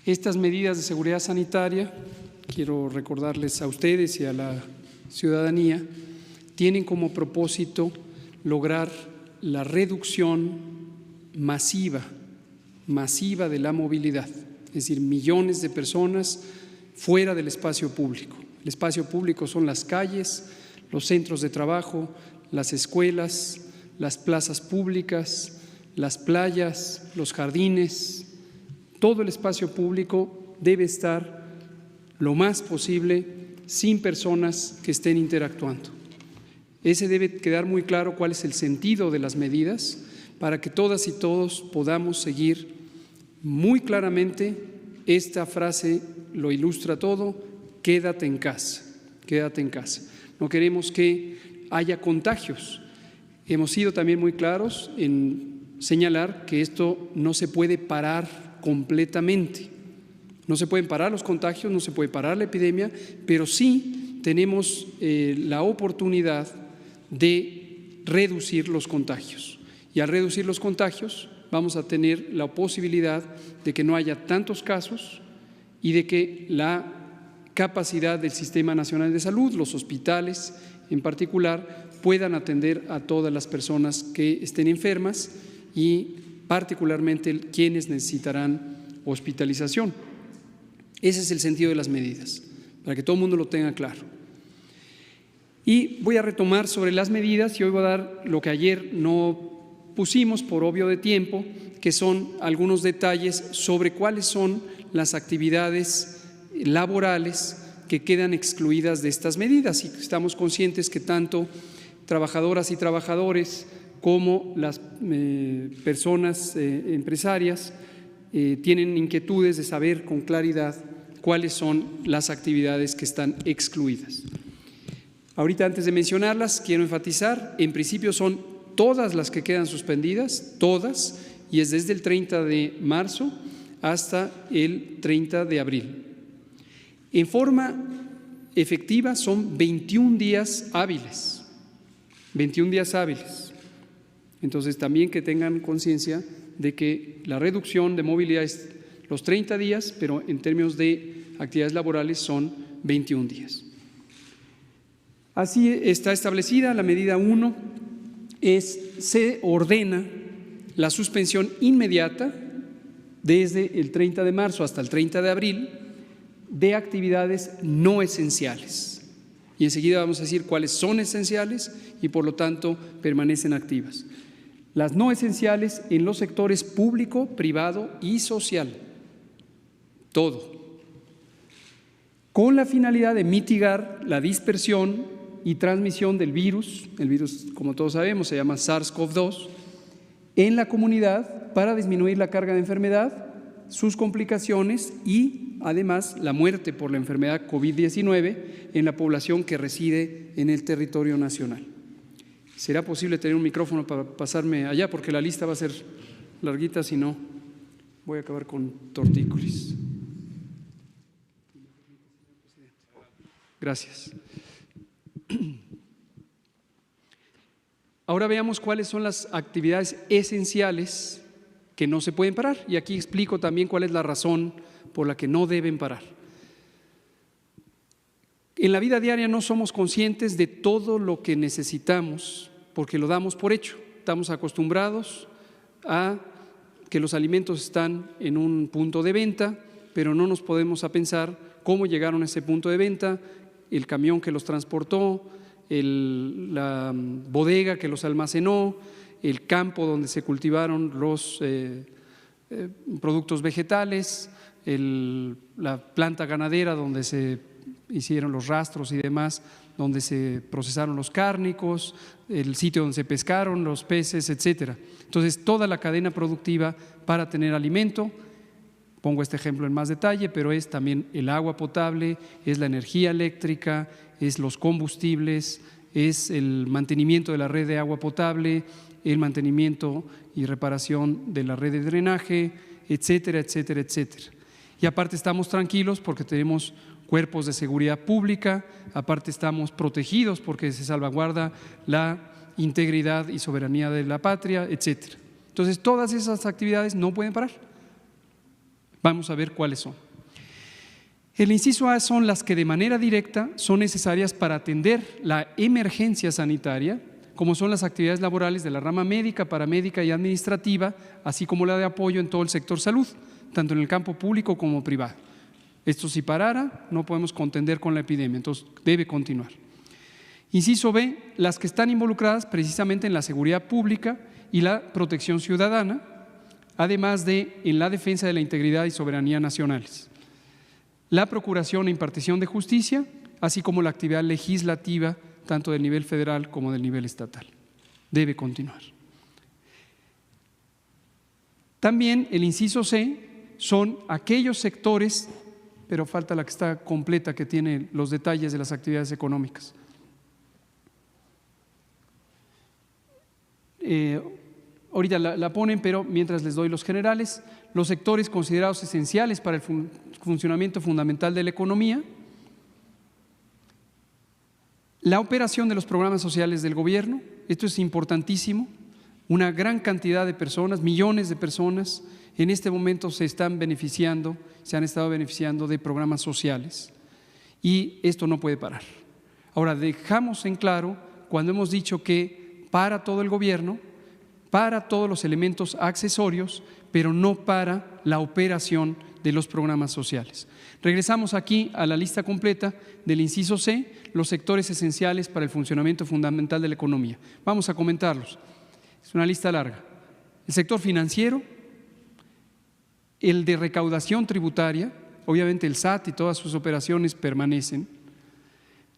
Estas medidas de seguridad sanitaria, quiero recordarles a ustedes y a la ciudadanía, tienen como propósito lograr la reducción masiva de la movilidad, es decir, millones de personas fuera del espacio público. El espacio público son las calles, los centros de trabajo, las escuelas, las plazas públicas, las playas, los jardines. Todo el espacio público debe estar lo más posible sin personas que estén interactuando. Ese debe quedar muy claro cuál es el sentido de las medidas para que todas y todos podamos seguir muy claramente. Esta frase lo ilustra todo: quédate en casa, quédate en casa. No queremos que haya contagios. Hemos sido también muy claros en señalar que esto no se puede parar completamente. No se pueden parar los contagios, no se puede parar la epidemia, pero sí tenemos la oportunidad de reducir los contagios. Y al reducir los contagios vamos a tener la posibilidad de que no haya tantos casos y de que la capacidad del Sistema Nacional de Salud, los hospitales en particular, puedan atender a todas las personas que estén enfermas y particularmente quienes necesitarán hospitalización. Ese es el sentido de las medidas, para que todo el mundo lo tenga claro. Y voy a retomar sobre las medidas y hoy voy a dar lo que ayer no pusimos por obvio de tiempo, que son algunos detalles sobre cuáles son las actividades laborales que quedan excluidas de estas medidas. Y estamos conscientes que tanto trabajadoras y trabajadores como las personas empresarias tienen inquietudes de saber con claridad cuáles son las actividades que están excluidas. Ahorita, antes de mencionarlas, quiero enfatizar, en principio son todas las que quedan suspendidas, todas, y es desde el 30 de marzo hasta el 30 de abril. En forma efectiva son 21 días hábiles, 21 días hábiles. Entonces, también que tengan conciencia de que la reducción de movilidad es los 30 días, pero en términos de actividades laborales son 21 días. Así está establecida la medida 1, se ordena la suspensión inmediata desde el 30 de marzo hasta el 30 de abril de actividades no esenciales. Y enseguida vamos a decir cuáles son esenciales y por lo tanto permanecen activas. Las no esenciales en los sectores público, privado y social. Todo. Con la finalidad de mitigar la dispersión y transmisión del virus, el virus, como todos sabemos, se llama SARS-CoV-2, en la comunidad para disminuir la carga de enfermedad, sus complicaciones y además la muerte por la enfermedad COVID-19 en la población que reside en el territorio nacional. ¿Será posible tener un micrófono para pasarme allá? Porque la lista va a ser larguita, si no voy a acabar con tortícolis. Gracias. Ahora veamos cuáles son las actividades esenciales que no se pueden parar, y aquí explico también cuál es la razón por la que no deben parar. En la vida diaria no somos conscientes de todo lo que necesitamos porque lo damos por hecho. Estamos acostumbrados a que los alimentos están en un punto de venta, pero no nos podemos a pensar cómo llegaron a ese punto de venta, el camión que los transportó, la bodega que los almacenó, el campo donde se cultivaron los productos vegetales, la planta ganadera donde se hicieron los rastros y demás, donde se procesaron los cárnicos, el sitio donde se pescaron los peces, etcétera. Entonces, toda la cadena productiva para tener alimento. Pongo este ejemplo en más detalle, pero es también el agua potable, es la energía eléctrica, es los combustibles, es el mantenimiento de la red de agua potable, el mantenimiento y reparación de la red de drenaje, etcétera, etcétera, etcétera. Y aparte estamos tranquilos porque tenemos cuerpos de seguridad pública, aparte estamos protegidos porque se salvaguarda la integridad y soberanía de la patria, etcétera. Entonces, todas esas actividades no pueden parar. Vamos a ver cuáles son. El inciso A son las que de manera directa son necesarias para atender la emergencia sanitaria, como son las actividades laborales de la rama médica, paramédica y administrativa, así como la de apoyo en todo el sector salud, tanto en el campo público como privado. Esto si parara, no podemos contender con la epidemia, entonces debe continuar. Inciso B, las que están involucradas precisamente en la seguridad pública y la protección ciudadana, además de en la defensa de la integridad y soberanía nacionales. La procuración e impartición de justicia, así como la actividad legislativa, tanto del nivel federal como del nivel estatal. Debe continuar. También el inciso C son aquellos sectores, pero falta la que está completa, que tiene los detalles de las actividades económicas. Ahorita la ponen, pero mientras les doy los generales, los sectores considerados esenciales para el funcionamiento fundamental de la economía, la operación de los programas sociales del gobierno, esto es importantísimo, una gran cantidad de personas, millones de personas, en este momento se han estado beneficiando de programas sociales y esto no puede parar. Ahora, dejamos en claro cuando hemos dicho que para todo el gobierno, para todos los elementos accesorios, pero no para la operación de los programas sociales. Regresamos aquí a la lista completa del inciso C, los sectores esenciales para el funcionamiento fundamental de la economía. Vamos a comentarlos. Es una lista larga. El sector financiero, el de recaudación tributaria, obviamente el SAT y todas sus operaciones permanecen,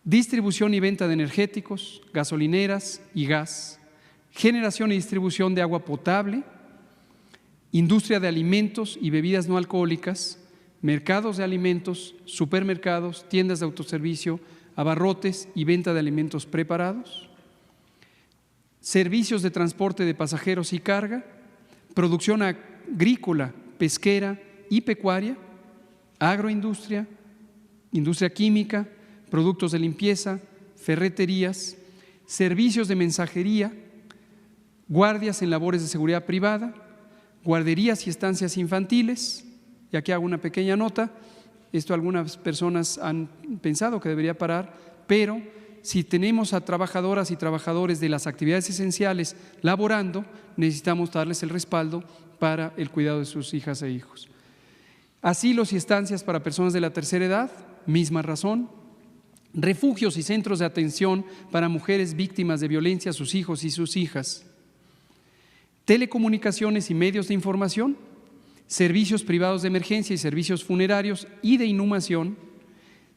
distribución y venta de energéticos, gasolineras y gas, generación y distribución de agua potable, industria de alimentos y bebidas no alcohólicas, mercados de alimentos, supermercados, tiendas de autoservicio, abarrotes y venta de alimentos preparados, servicios de transporte de pasajeros y carga, producción agrícola, pesquera y pecuaria, agroindustria, industria química, productos de limpieza, ferreterías, servicios de mensajería, guardias en labores de seguridad privada, guarderías y estancias infantiles. Y aquí hago una pequeña nota, esto algunas personas han pensado que debería parar, pero si tenemos a trabajadoras y trabajadores de las actividades esenciales laborando, necesitamos darles el respaldo para el cuidado de sus hijas e hijos. Asilos y estancias para personas de la tercera edad, misma razón. Refugios y centros de atención para mujeres víctimas de violencia, sus hijos y sus hijas. Telecomunicaciones y medios de información, servicios privados de emergencia y servicios funerarios y de inhumación,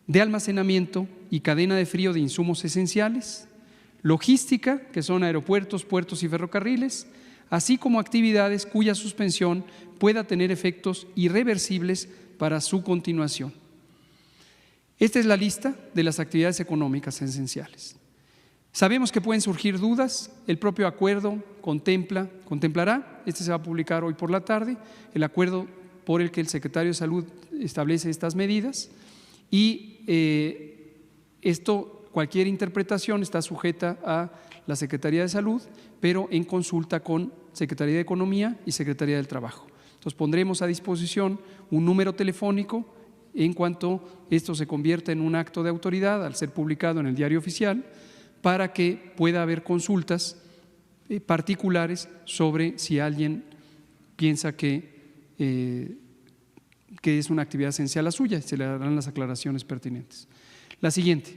de almacenamiento y cadena de frío de insumos esenciales, logística, que son aeropuertos, puertos y ferrocarriles, así como actividades cuya suspensión pueda tener efectos irreversibles para su continuación. Esta es la lista de las actividades económicas esenciales. Sabemos que pueden surgir dudas, el propio acuerdo contemplará, este se va a publicar hoy por la tarde, el acuerdo por el que el secretario de Salud establece estas medidas y cualquier interpretación está sujeta a la Secretaría de Salud, pero en consulta con Secretaría de Economía y Secretaría del Trabajo. Entonces pondremos a disposición un número telefónico en cuanto esto se convierta en un acto de autoridad al ser publicado en el Diario Oficial, para que pueda haber consultas particulares sobre si alguien piensa que es una actividad esencial la suya, se le darán las aclaraciones pertinentes. La siguiente.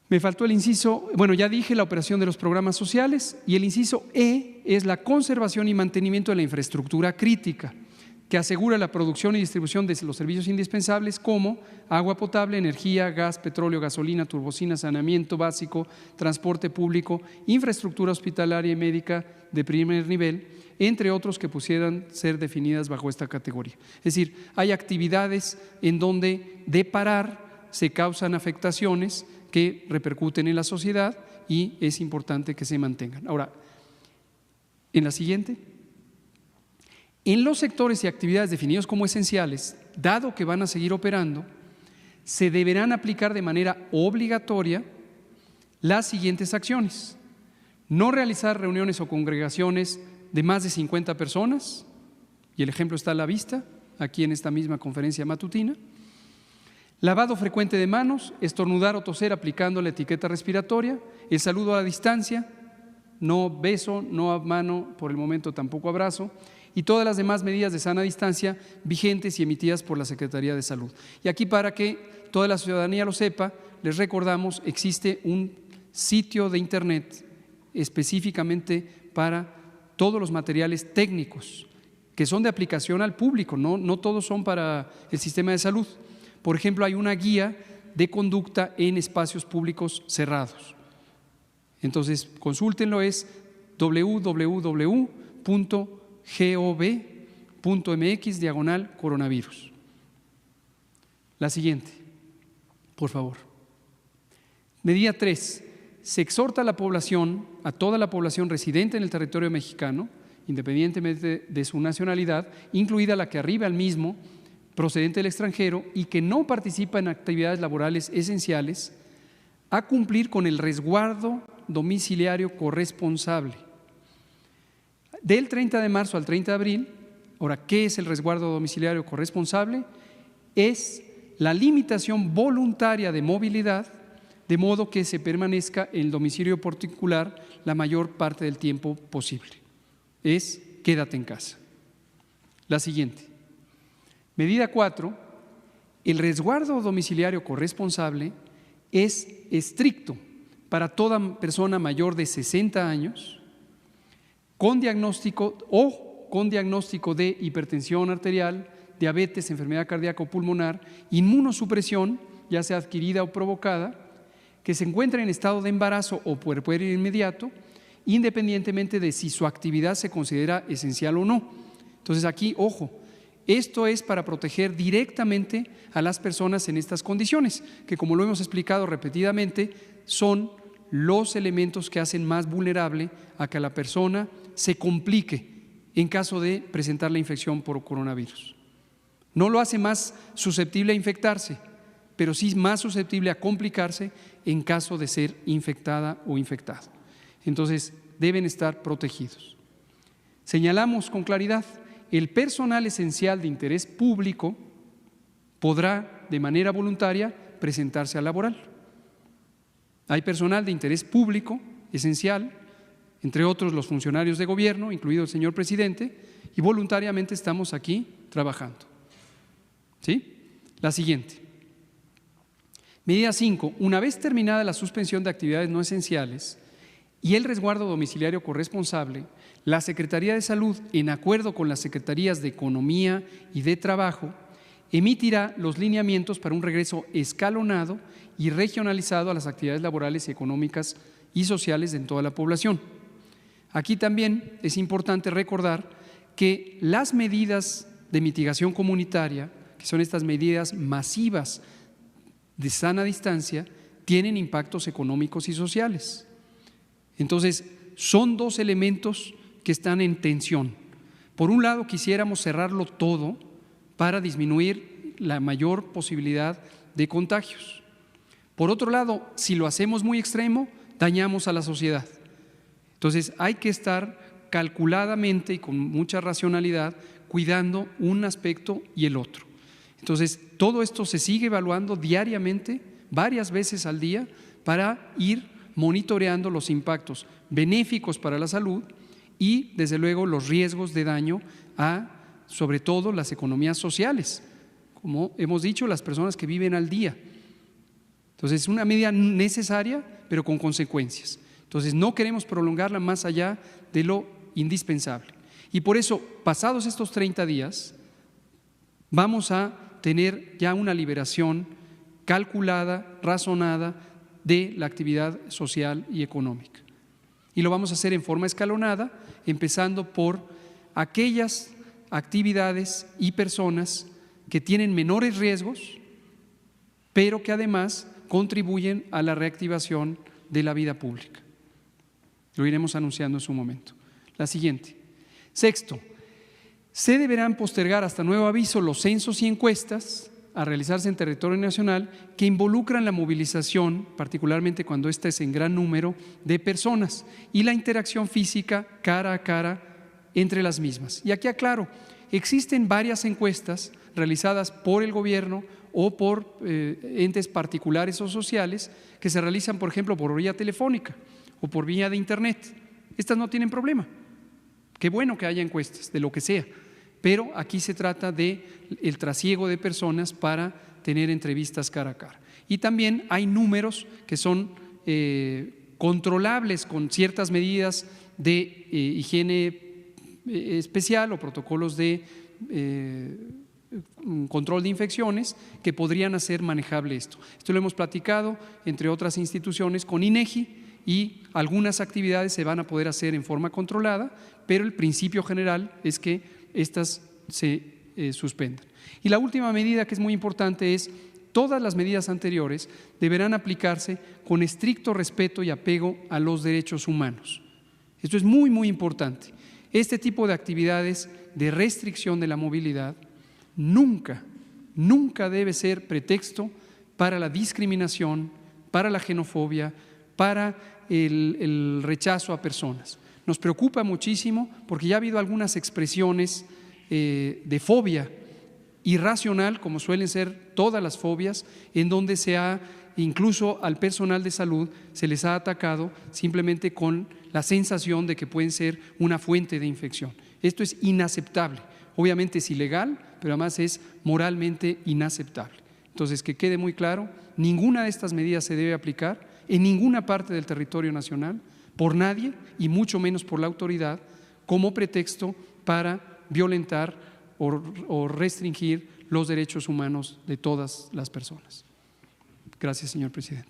Me faltó el inciso, bueno, ya dije la operación de los programas sociales, y el inciso E es la conservación y mantenimiento de la infraestructura crítica, que asegura la producción y distribución de los servicios indispensables como agua potable, energía, gas, petróleo, gasolina, turbocina, saneamiento básico, transporte público, infraestructura hospitalaria y médica de primer nivel, entre otros que pudieran ser definidas bajo esta categoría. Es decir, hay actividades en donde de parar se causan afectaciones que repercuten en la sociedad y es importante que se mantengan. Ahora, en la siguiente. En los sectores y actividades definidos como esenciales, dado que van a seguir operando, se deberán aplicar de manera obligatoria las siguientes acciones: no realizar reuniones o congregaciones de más de 50 personas, y el ejemplo está a la vista, aquí en esta misma conferencia matutina. Lavado frecuente de manos, estornudar o toser aplicando la etiqueta respiratoria, el saludo a la distancia, no beso, no a mano, por el momento tampoco abrazo, y todas las demás medidas de sana distancia vigentes y emitidas por la Secretaría de Salud. Y aquí, para que toda la ciudadanía lo sepa, les recordamos, existe un sitio de internet específicamente para todos los materiales técnicos que son de aplicación al público, no todos son para el sistema de salud. Por ejemplo, hay una guía de conducta en espacios públicos cerrados. Entonces, consúltenlo, es www.gov.mx/coronavirus. La siguiente, por favor. Medida 3. Se exhorta a la población, a toda la población residente en el territorio mexicano, independientemente de su nacionalidad, incluida la que arriba al mismo, procedente del extranjero y que no participa en actividades laborales esenciales, a cumplir con el resguardo domiciliario corresponsable. Del 30 de marzo al 30 de abril, ahora, ¿qué es el resguardo domiciliario corresponsable? Es la limitación voluntaria de movilidad, de modo que se permanezca en el domicilio particular la mayor parte del tiempo posible. Es quédate en casa. La siguiente. Medida 4. El resguardo domiciliario corresponsable es estricto para toda persona mayor de 60 años con diagnóstico de hipertensión arterial, diabetes, enfermedad cardíaca o pulmonar, inmunosupresión, ya sea adquirida o provocada, que se encuentra en estado de embarazo o puerperio inmediato, independientemente de si su actividad se considera esencial o no. Entonces aquí, ojo, esto es para proteger directamente a las personas en estas condiciones, que como lo hemos explicado repetidamente, son los elementos que hacen más vulnerable a que la persona se complique en caso de presentar la infección por coronavirus. No lo hace más susceptible a infectarse, pero sí más susceptible a complicarse en caso de ser infectada o infectado. Entonces, deben estar protegidos. Señalamos con claridad, el personal esencial de interés público podrá de manera voluntaria presentarse al laboral. Hay personal de interés público esencial, entre otros los funcionarios de gobierno, incluido el señor presidente, y voluntariamente estamos aquí trabajando. ¿Sí? La siguiente. Medida 5. Una vez terminada la suspensión de actividades no esenciales y el resguardo domiciliario corresponsable, la Secretaría de Salud, en acuerdo con las Secretarías de Economía y de Trabajo, emitirá los lineamientos para un regreso escalonado y regionalizado a las actividades laborales, económicas y sociales en toda la población. Aquí también es importante recordar que las medidas de mitigación comunitaria, que son estas medidas masivas de sana distancia, tienen impactos económicos y sociales. Entonces, son dos elementos que están en tensión. Por un lado, quisiéramos cerrarlo todo para disminuir la mayor posibilidad de contagios. Por otro lado, si lo hacemos muy extremo, dañamos a la sociedad. Entonces, hay que estar calculadamente y con mucha racionalidad cuidando un aspecto y el otro. Entonces, todo esto se sigue evaluando diariamente, varias veces al día, para ir monitoreando los impactos benéficos para la salud y, desde luego, los riesgos de daño a, sobre todo, las economías sociales, como hemos dicho, las personas que viven al día. Entonces, es una medida necesaria, pero con consecuencias. Entonces, no queremos prolongarla más allá de lo indispensable. Y por eso, pasados estos 30 días, vamos a tener ya una liberación calculada, razonada de la actividad social y económica. Y lo vamos a hacer en forma escalonada, empezando por aquellas actividades y personas que tienen menores riesgos, pero que además contribuyen a la reactivación de la vida pública. Lo iremos anunciando en su momento. La siguiente. Sexto, se deberán postergar hasta nuevo aviso los censos y encuestas a realizarse en territorio nacional que involucran la movilización, particularmente cuando ésta es en gran número de personas, y la interacción física cara a cara entre las mismas. Y aquí aclaro, existen varias encuestas realizadas por el gobierno o por entes particulares o sociales que se realizan, por ejemplo, por vía telefónica o por vía de internet. Estas no tienen problema. Qué bueno que haya encuestas, de lo que sea, pero aquí se trata de el trasiego de personas para tener entrevistas cara a cara. Y también hay números que son controlables con ciertas medidas de higiene especial o protocolos de control de infecciones que podrían hacer manejable esto. Esto lo hemos platicado, entre otras instituciones, con INEGI, y algunas actividades se van a poder hacer en forma controlada, pero el principio general es que estas se suspendan. Y la última medida, que es muy importante, es: todas las medidas anteriores deberán aplicarse con estricto respeto y apego a los derechos humanos. Esto es muy, muy importante. Este tipo de actividades de restricción de la movilidad nunca debe ser pretexto para la discriminación, para la xenofobia, para el rechazo a personas. Nos preocupa muchísimo porque ya ha habido algunas expresiones de fobia irracional, como suelen ser todas las fobias, en donde incluso al personal de salud se les ha atacado simplemente con la sensación de que pueden ser una fuente de infección. Esto es inaceptable. Obviamente es ilegal, pero además es moralmente inaceptable. Entonces, que quede muy claro, ninguna de estas medidas se debe aplicar en ninguna parte del territorio nacional por nadie, y mucho menos por la autoridad, como pretexto para violentar o restringir los derechos humanos de todas las personas. Gracias, señor presidente.